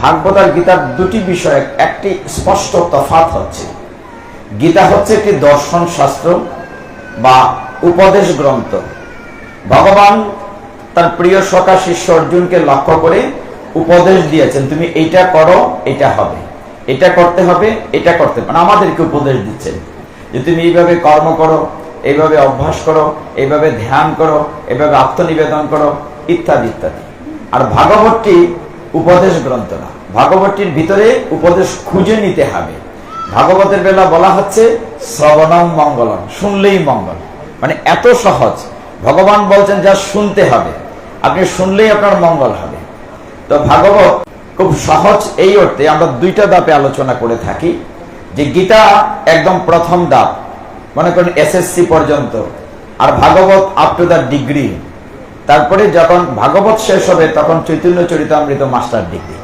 ভাগবত আর গীতার দুটি বিষয় একটি স্পষ্ট তফাৎ হচ্ছে। গীতা হচ্ছে একটি দর্শন শাস্ত্র বা উপদেশ গ্রন্থ। ভগবান তার প্রিয় সখা শিষ্য অর্জুনকে লক্ষ্য করে উপদেশ দিয়েছেন, তুমি এইটা করো, এটা হবে, এটা করতে হবে, এটা করতে হবে। আমাদেরকে উপদেশ দিচ্ছেন যে তুমি এইভাবে কর্ম করো, এইভাবে অভ্যাস করো, এইভাবে ধ্যান করো, এইভাবে আত্মনিবেদন করো, ইত্যাদি ইত্যাদি। আর ভাগবতটি উপদেশ গ্রন্থ না, ভাগবতটির ভিতরে উপদেশ খুঁজে নিতে হবে। ভাগবতের বেলা বলা হচ্ছে শ্রবণম মঙ্গলম, শুনলেই মঙ্গল। মানে এত সহজ, ভগবান বলছেন যা শুনতে হবে, আপনি শুনলেই আপনার মঙ্গল হবে। তো ভাগবত খুব সহজ এই অর্থে আমরা দুইটা ধাপে আলোচনা করে থাকি, যে গীতা একদম প্রথম ধাপ, মনে করেন এসএসসি পর্যন্ত, আর ভাগবত আপ টু দ্য ডিগ্রি। তারপরে যখন ভাগবত শেষ হবে তখন চৈতন্য চরিতামৃত মাস্টার ডিগ্রি।